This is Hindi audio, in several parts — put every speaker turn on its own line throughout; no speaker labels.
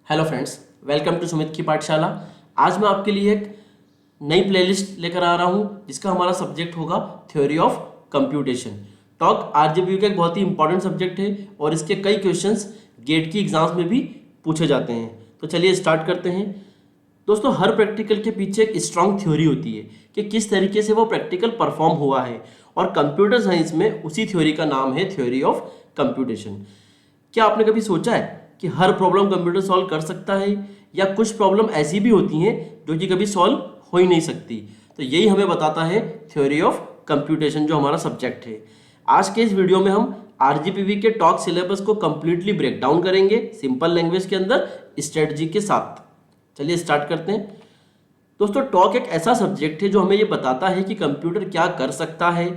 Hello friends, welcome to Sumit की पाठशाला। आज मैं आपके लिए एक नई प्लेलिस्ट लेकर आ रहा हूं जिसका हमारा सब्जेक्ट होगा थ्योरी ऑफ कंप्यूटेशन। टॉक आरजेबीयू का एक बहुत ही इंपॉर्टेंट सब्जेक्ट है और इसके कई क्वेश्चंस गेट की एग्जाम्स में भी पूछे जाते हैं। तो चलिए स्टार्ट करते हैं। दोस्तों, हर प्रैक्टिकल के पीछे एक स्ट्रांग थ्योरी होती है कि किस तरीके से वो प्रैक्टिकल परफॉर्म हुआ है, और कंप्यूटर साइंस में उसी थ्योरी का नाम है थ्योरी ऑफ कंप्यूटेशन। क्या आपने कभी सोचा है कि हर प्रॉब्लम कंप्यूटर सॉल्व कर सकता है, या कुछ प्रॉब्लम ऐसी भी होती हैं जो कि कभी सॉल्व हो ही नहीं सकती? तो यही हमें बताता है थ्योरी ऑफ कंप्यूटेशन जो हमारा सब्जेक्ट है। आज के इस वीडियो में हम आरजीपीवी के टॉक सिलेबस को कंप्लीटली ब्रेक डाउन करेंगे सिंपल लैंग्वेज के अंदर स्ट्रेटजी के साथ। चलिए स्टार्ट करते हैं। दोस्तों, टॉक एक ऐसा सब्जेक्ट है जो हमें ये बताता है कि कंप्यूटर क्या कर सकता है,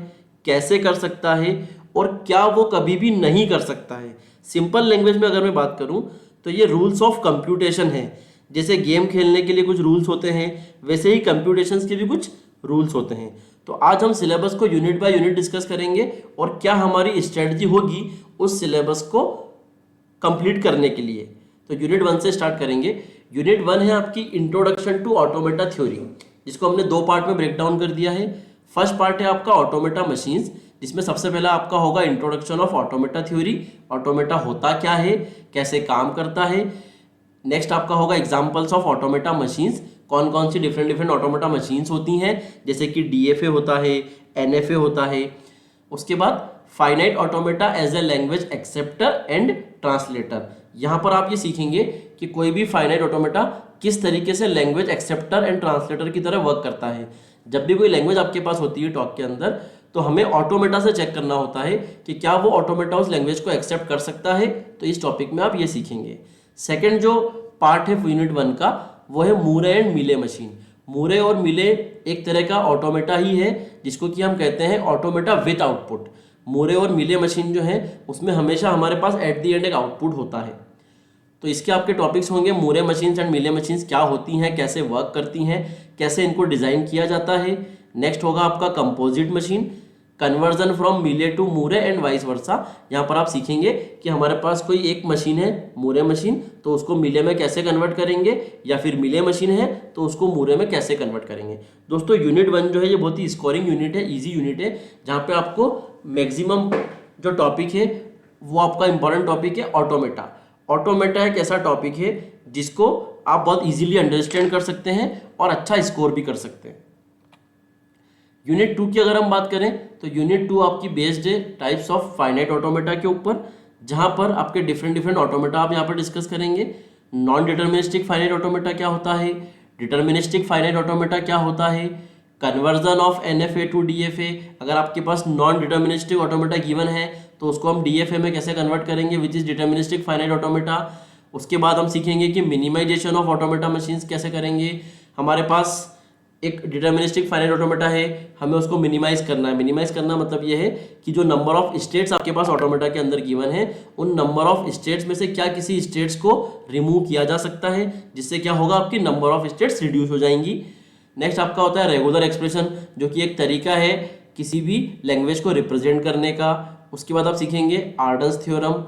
कैसे कर सकता है, और क्या वो कभी भी नहीं कर सकता है। सिंपल लैंग्वेज में अगर मैं बात करूं तो ये रूल्स ऑफ कंप्यूटेशन है। जैसे गेम खेलने के लिए कुछ रूल्स होते हैं, वैसे ही कंप्यूटेशंस के भी कुछ रूल्स होते हैं। तो आज हम सिलेबस को यूनिट बाय यूनिट डिस्कस करेंगे और क्या हमारी स्ट्रेटजी होगी उस सिलेबस को कंप्लीट करने के लिए। तो यूनिट 1 से स्टार्ट करेंगे। यूनिट 1 है आपकी इंट्रोडक्शन टू ऑटोमेटा थ्योरी, जिसको हमने दो पार्ट में ब्रेक डाउन कर दिया है। फर्स्ट पार्ट है आपका ऑटोमेटा मशीन्स, जिसमें सबसे पहला आपका होगा introduction of automata theory. Automata होता क्या है, कैसे काम करता है। नेक्स्ट आपका होगा एग्जांपल्स ऑफ ऑटोमेटा मशीन्स, कौन कौन सी डिफरेंट डिफरेंट ऑटोमेटा मशीन्स होती हैं, जैसे कि डीएफए होता है, एनएफए होता है। उसके बाद finite automata as a language acceptor and translator. यहाँ पर आप ये सीखेंगे कि कोई भी फाइनाइट ऑटोमेटा किस तरीके से लैंग्वेज एक्सेप्टर एंड ट्रांसलेटर की तरह वर्क करता है। जब भी कोई लैंग्वेज आपके पास होती है टॉक के अंदर, तो हमें ऑटोमेटा से चेक करना होता है कि क्या वो ऑटोमेटा उस लैंग्वेज को एक्सेप्ट कर सकता है। तो इस टॉपिक में आप ये सीखेंगे। सेकंड जो पार्ट है यूनिट 1 का, वो है मूरे एंड मिले मशीन। मूरे और मिले एक तरह का ऑटोमेटा ही है जिसको कि हम कहते हैं ऑटोमेटा विथ आउटपुट। मूरे और मिले मशीन जो है उसमें हमेशा हमारे पास एट दी एंड एक आउटपुट होता है। तो इसके आपके टॉपिक्स होंगे मूरे मशीन्स एंड मिले मशीन्स क्या होती हैं, कैसे वर्क करती हैं, कैसे इनको डिज़ाइन किया जाता है। नेक्स्ट होगा आपका composite machine, conversion from Mealy to Moore and vice versa. यहाँ पर आप सीखेंगे कि हमारे पास कोई एक मशीन है मूरे मशीन, तो उसको मिले में कैसे कन्वर्ट करेंगे, या फिर मिले मशीन है तो उसको मूरे में कैसे कन्वर्ट करेंगे। दोस्तों, यूनिट 1 जो है ये बहुत ही स्कोरिंग यूनिट है, ईजी यूनिट है, जहाँ पे आपको मैक्सिमम जो टॉपिक है वो आपका इंपॉर्टेंट टॉपिक है ऑटोमेटा। ऑटोमेटा एक ऐसा टॉपिक है जिसको आप बहुत इजीली अंडरस्टैंड कर सकते हैं और अच्छा स्कोर भी कर सकते हैं। यूनिट 2 की अगर हम बात करें तो यूनिट 2 आपकी बेस्ड है टाइप्स ऑफ फाइनाइट ऑटोमेटा के ऊपर, जहां पर आपके डिफरेंट डिफरेंट ऑटोमेटा आप यहाँ पर डिस्कस करेंगे। नॉन डिटर्मिनिस्टिक फाइनाइट ऑटोमेटा क्या होता है, डिटर्मिनिस्टिक फाइनाइट ऑटोमेटा क्या होता है, conversion of NFA to DFA. अगर आपके पास नॉन डिटर्मिनिस्टिक ऑटोमेटा गिवन है तो उसको हम डीएफए में कैसे कन्वर्ट करेंगे, which is deterministic finite automata. उसके बाद हम सीखेंगे कि मिनिमाइजेशन ऑफ ऑटोमेटा मशीन्स कैसे करेंगे। हमारे पास एक डिटर्मिनिस्टिक फाइनाइट ऑटोमेटा है, हमें उसको मिनिमाइज करना है। मिनिमाइज करना मतलब ये है कि जो नंबर ऑफ स्टेट्स आपके पास ऑटोमेटा के अंदर गिवन है, उन नंबर ऑफ स्टेट्स में से क्या किसी स्टेट्स को रिमूव किया जा सकता है, जिससे क्या होगा, आपकी नंबर ऑफ स्टेट्स रिड्यूस हो जाएंगी। नेक्स्ट आपका होता है रेगुलर एक्सप्रेशन, जो कि एक तरीका है किसी भी लैंग्वेज को रिप्रेजेंट करने का। उसके बाद आप सीखेंगे Arden's theorem,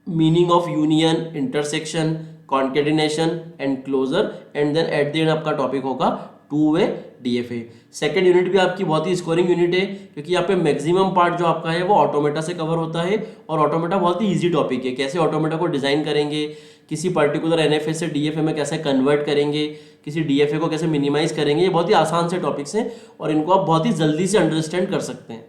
meaning of union, intersection, concatenation and closure, and then at the end आपका टॉपिक होगा two way DFA. Second unit भी आपकी बहुत ही स्कोरिंग यूनिट है, क्योंकि यहाँ पे मैक्सिमम पार्ट जो आपका है वो ऑटोमेटा से कवर होता है, और ऑटोमेटा बहुत ही इजी टॉपिक है। कैसे ऑटोमेटा को डिजाइन करेंगे, किसी पर्टिकुलर एनएफए से डीएफए में कैसे कन्वर्ट करेंगे, किसी डीएफए को कैसे मिनिमाइज करेंगे, ये बहुत ही आसान से टॉपिक्स हैं और इनको आप बहुत ही जल्दी से अंडरस्टैंड कर सकते हैं।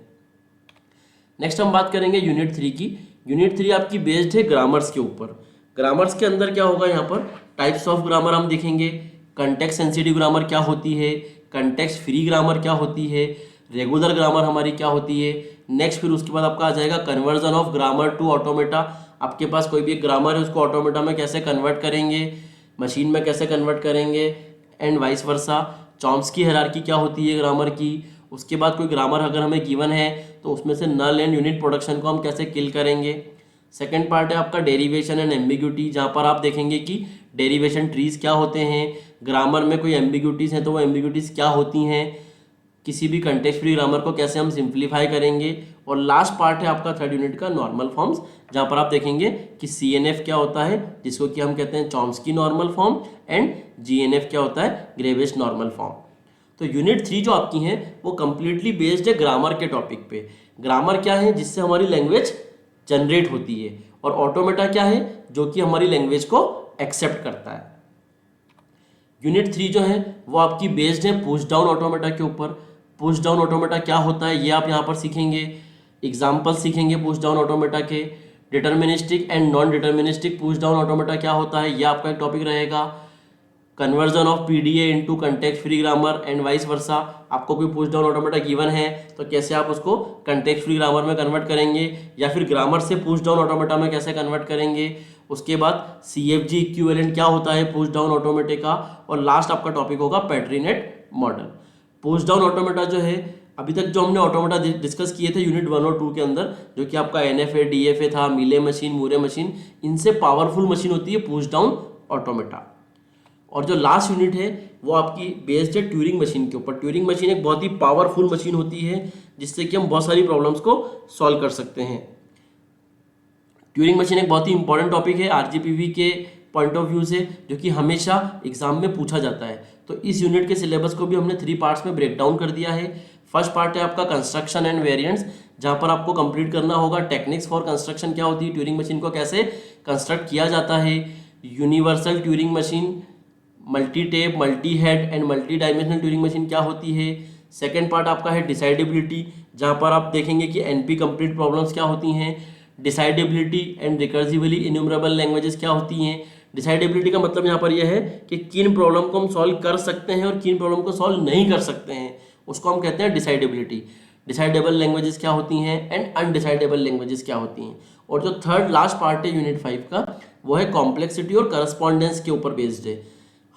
नेक्स्ट हम बात करेंगे यूनिट 3 की। यूनिट 3 आपकी बेस्ड है ग्रामर्स के ऊपर। ग्रामर्स के अंदर क्या होगा, यहाँ पर टाइप्स ऑफ ग्रामर हम देखेंगे। कंटेक्स्ट सेंसिटिव ग्रामर क्या होती है, कंटेक्स्ट फ्री ग्रामर क्या होती है, रेगुलर ग्रामर हमारी क्या होती है। नेक्स्ट फिर उसके बाद आपका आ जाएगा conversion of grammar to automata. आपके पास कोई भी एक ग्रामर है उसको ऑटोमेटा में कैसे कन्वर्ट करेंगे, मशीन में कैसे कन्वर्ट करेंगे, and vice versa. Chomsky hierarchy क्या होती है ग्रामर की। उसके बाद कोई ग्रामर अगर हमें गिवन है तो उसमें से नल एंड यूनिट प्रोडक्शन को हम कैसे किल करेंगे। सेकंड पार्ट है आपका डेरिवेशन एंड एम्बिग्यूटी, जहाँ पर आप देखेंगे कि डेरिवेशन ट्रीज क्या होते हैं, ग्रामर में कोई एम्बिग्यूटीज हैं तो वो एम्बिग्यूटीज क्या होती हैं। किसी भी कंटेक्स्ट फ्री ग्रामर को कैसे हम सिंप्लीफाई करेंगे, और लास्ट पार्ट है आपका थर्ड यूनिट का नॉर्मल फॉर्म्स, जहाँ पर आप देखेंगे कि CNF क्या होता है, जिसको कि हम कहते हैं Chomsky normal form, and GNF क्या होता है, ग्रेविस नॉर्मल फॉर्म। तो यूनिट 3 जो आपकी है वो कंप्लीटली बेस्ड है ग्रामर के टॉपिक पे। ग्रामर क्या है, जिससे हमारी लैंग्वेज जनरेट होती है, और ऑटोमेटा क्या है, जो कि हमारी लैंग्वेज को एक्सेप्ट करता है। यूनिट 3 जो है वो आपकी बेस्ड है पुश डाउन ऑटोमेटा के ऊपर। पुश डाउन ऑटोमेटा क्या होता है ये आप यहाँ पर सीखेंगे, एग्जाम्पल सीखेंगे पुश डाउन ऑटोमेटा के। Deterministic and non deterministic push down automata क्या होता है ये आपका एक टॉपिक रहेगा। Conversion of PDA into context free grammar and vice वर्सा। आपको कोई पुश डाउन ऑटोमेटा गिवन है तो कैसे आप उसको कंटेक्स्ट फ्री ग्रामर में कन्वर्ट करेंगे, या फिर ग्रामर से पुश डाउन ऑटोमेटा में कैसे कन्वर्ट करेंगे। उसके बाद CFG इक्विवेलेंट क्या होता है पुश डाउन ऑटोमेटा का, और लास्ट आपका टॉपिक होगा पैट्रीनेट मॉडल। पुश डाउन ऑटोमेटा जो है, अभी तक जो हमने ऑटोमेटा डिस्कस किए थे यूनिट 1 और 2 के अंदर, जो कि आपका NFA DFA था, मीले मशीन, मूरे मशीन, इनसे पावरफुल मशीन होती है पुश डाउन ऑटोमेटा। और जो लास्ट यूनिट है वो आपकी बेस्ड है ट्यूरिंग मशीन के ऊपर। ट्यूरिंग मशीन एक बहुत ही पावरफुल मशीन होती है जिससे कि हम बहुत सारी प्रॉब्लम्स को सॉल्व कर सकते हैं। ट्यूरिंग मशीन एक बहुत ही इंपॉर्टेंट टॉपिक है RGPV के पॉइंट ऑफ व्यू से, जो कि हमेशा एग्जाम में पूछा जाता है। तो इस यूनिट के सिलेबस को भी हमने 3 पार्ट्स में ब्रेक डाउन कर दिया है। फर्स्ट पार्ट है आपका कंस्ट्रक्शन एंड वेरिएंट्स, जहां पर आपको कंप्लीट करना होगा टेक्निक्स फॉर कंस्ट्रक्शन क्या होती है, ट्यूरिंग मशीन को कैसे कंस्ट्रक्ट किया जाता है, universal Turing machine, multi tape, multi head and multi dimensional Turing machine क्या होती है। सेकेंड पार्ट आपका है डिसाइडेबिलिटी, जहां पर आप देखेंगे कि NP कंप्लीट प्रॉब्लम्स क्या होती हैं, डिसाइडेबिलिटी एंड रिकर्सिवली इन्यूमरेबल लैंग्वेजेस क्या होती हैं। डिसाइडेबिलिटी का मतलब यहाँ पर यह है कि किन प्रॉब्लम को हम सॉल्व कर सकते हैं और किन प्रॉब्लम को सॉल्व नहीं कर सकते हैं, उसको हम कहते हैं डिसाइडेबिलिटी। डिसाइडेबल लैंग्वेजेस क्या होती हैं एंड अनडिसाइडेबल लैंग्वेजेस क्या होती हैं। और जो थर्ड लास्ट पार्ट है यूनिट 5 का, वो है कॉम्प्लेक्सिटी और करस्पॉन्डेंस के ऊपर बेस्ड है।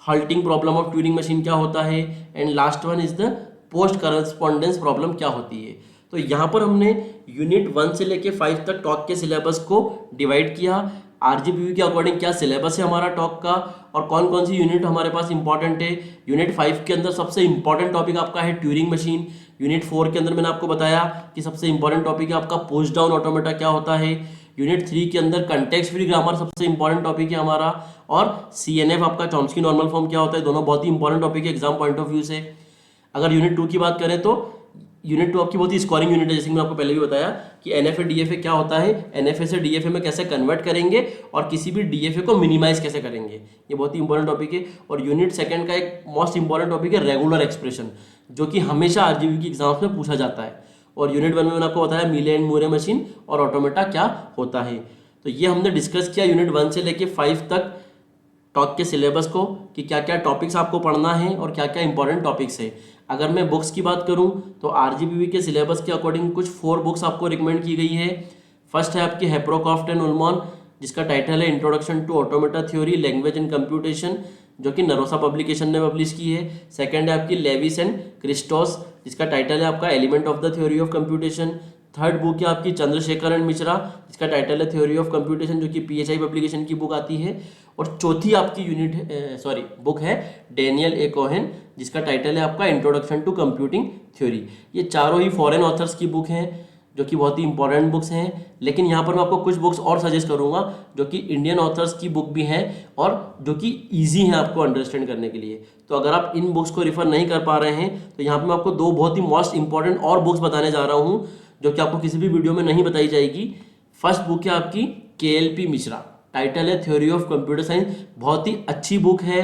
Halting problem of Turing machine क्या होता है, and last one is the post correspondence problem क्या होती है। तो यहाँ पर हमने यूनिट 1 से लेके 5 तक टॉक के सिलेबस को डिवाइड किया। RGPV के अकॉर्डिंग क्या सिलेबस है हमारा टॉक का, और कौन कौन सी यूनिट हमारे पास इंपॉर्टेंट है। यूनिट 5 के अंदर सबसे इंपॉर्टेंट टॉपिक आपका है ट्यूरिंग मशीन। यूनिट 4 के अंदर मैंने आपको बताया कि सबसे इंपॉर्टेंट टॉपिक है आपका पुश डाउन ऑटोमेटा क्या होता है। यूनिट 3 के अंदर कंटेक्स्ट फ्री ग्रामर सबसे इंपॉर्टेंट टॉपिक है हमारा, और CNF आपका चॉम्स्की नॉर्मल फॉर्म क्या होता है। दोनों बहुत ही इंपॉर्टेंट टॉपिक है एग्जाम पॉइंट ऑफ व्यू से। अगर यूनिट 2 की बात करें तो यूनिट 2 आपकी बहुत ही स्कोरिंग यूनिट है, जैसे मैंने आपको पहले भी बताया कि NFA DFA क्या होता है, NFA से DFA में कैसे कन्वर्ट करेंगे, और किसी भी DFA को मिनिमाइज कैसे करेंगे, ये बहुत ही इंपॉर्टेंट टॉपिक है। और यूनिट 2 का एक मोस्ट इंपॉर्टेंट टॉपिक है रेगुलर एक्सप्रेशन, जो कि हमेशा RGPV की एग्जाम्स में पूछा जाता है। और यूनिट 1 में मैंने आपको बताया मीले एंड मूरे मशीन और ऑटोमेटा क्या होता है। तो ये हमने डिस्कस किया यूनिट 1 से लेके 5 तक टॉक के सिलेबस को, कि क्या क्या टॉपिक्स आपको पढ़ना है और क्या क्या इंपॉर्टेंट टॉपिक्स है। अगर मैं बुक्स की बात करूं तो RGPV के सिलेबस के अकॉर्डिंग कुछ 4 बुक्स आपको रिकमेंड की गई है। फर्स्ट है आपकी हैप्रोक्रॉफ्ट एंड उल्मॉन, जिसका टाइटल है introduction to automata theory, language and computation, जो कि नरोसा पब्लिकेशन ने पब्लिश की है। सेकंड है आपकी लेविस एंड क्रिस्टोस, जिसका टाइटल है आपका element of the theory of computation. Third book है आपकी चंद्रशेखर एंड मिश्रा, जिसका टाइटल है थ्योरी ऑफ कंप्यूटेशन, जो कि PHI पब्लिकेशन की बुक आती है। और चौथी आपकी बुक है डेनियल ए कोहेन, जिसका टाइटल है आपका इंट्रोडक्शन टू कंप्यूटिंग थ्योरी। ये चारों ही फॉरेन ऑथर्स की बुक हैं, जो कि बहुत ही इंपॉर्टेंट बुक्स हैं। लेकिन यहाँ पर मैं आपको कुछ बुक्स और सजेस्ट करूँगा जो कि इंडियन ऑथर्स की बुक भी हैं और जो कि ईजी हैं आपको अंडरस्टैंड करने के लिए। तो अगर आप इन बुक्स को रिफर नहीं कर पा रहे हैं तो यहाँ पर मैं आपको 2 बहुत ही मोस्ट इंपॉर्टेंट और बुक्स बताने जा रहा हूँ, जो कि आपको किसी भी वीडियो में नहीं बताई जाएगी। फर्स्ट बुक है आपकी KLP मिश्रा, टाइटल है थ्योरी ऑफ कंप्यूटर साइंस। बहुत ही अच्छी बुक है,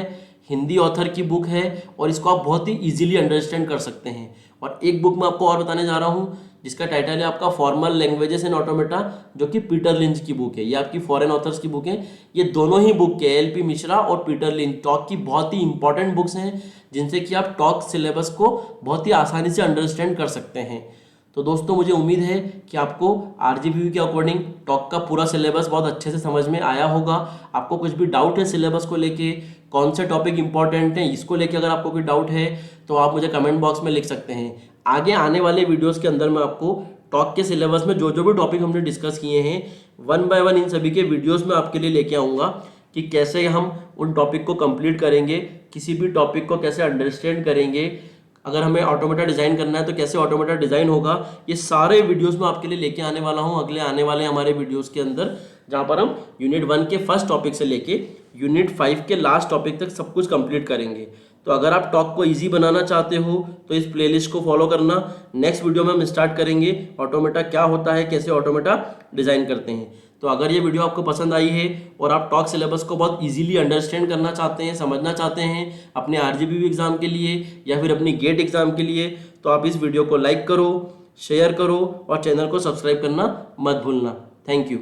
हिंदी ऑथर की बुक है और इसको आप बहुत ही इजीली अंडरस्टैंड कर सकते हैं। और एक बुक मैं आपको और बताने जा रहा हूँ जिसका टाइटल है आपका फॉर्मल लैंग्वेजेस एंड ऑटोमेटा, जो कि पीटर लिंच की बुक है। ये आपकी फॉरेन ऑथर्स की बुक है। ये दोनों ही बुक KLP मिश्रा और पीटर लिंच टॉक की बहुत ही इंपॉर्टेंट बुक्स हैं, जिनसे कि आप टॉक सिलेबस को बहुत ही आसानी से अंडरस्टैंड कर सकते हैं। तो दोस्तों मुझे उम्मीद है कि आपको RGPV के अकॉर्डिंग टॉक का पूरा सिलेबस बहुत अच्छे से समझ में आया होगा। आपको कुछ भी डाउट है सिलेबस को लेके, कौन से टॉपिक इंपॉर्टेंट हैं, इसको लेके अगर आपको कोई डाउट है तो आप मुझे कमेंट बॉक्स में लिख सकते हैं। आगे आने वाले वीडियोस के अंदर मैं आपको टॉक के सिलेबस में जो जो भी टॉपिक हमने डिस्कस किए हैं 1 बाय 1 इन सभी के वीडियोस में आपके लिए लेके आऊँगा कि कैसे हम उन टॉपिक को कंप्लीट करेंगे, किसी भी टॉपिक को कैसे अंडरस्टैंड करेंगे, अगर हमें ऑटोमेटा डिज़ाइन करना है तो कैसे ऑटोमेटा डिज़ाइन होगा, ये सारे वीडियोस में आपके लिए लेके आने वाला हूँ अगले आने वाले हमारे वीडियोस के अंदर, जहाँ पर हम यूनिट 1 के फर्स्ट टॉपिक से लेके यूनिट 5 के लास्ट टॉपिक तक सब कुछ कंप्लीट करेंगे। तो अगर आप टॉक को इजी बनाना चाहते हो तो इस प्लेलिस्ट को फॉलो करना। नेक्स्ट वीडियो में हम स्टार्ट करेंगे ऑटोमेटा क्या होता है, कैसे ऑटोमेटा डिज़ाइन करते हैं। तो अगर ये वीडियो आपको पसंद आई है और आप टॉक सिलेबस को बहुत इजीली अंडरस्टैंड करना चाहते हैं, समझना चाहते हैं अपने आरजीबीवी एग्ज़ाम के लिए या फिर अपनी गेट एग्ज़ाम के लिए, तो आप इस वीडियो को लाइक करो, शेयर करो और चैनल को सब्सक्राइब करना मत भूलना। Thank you.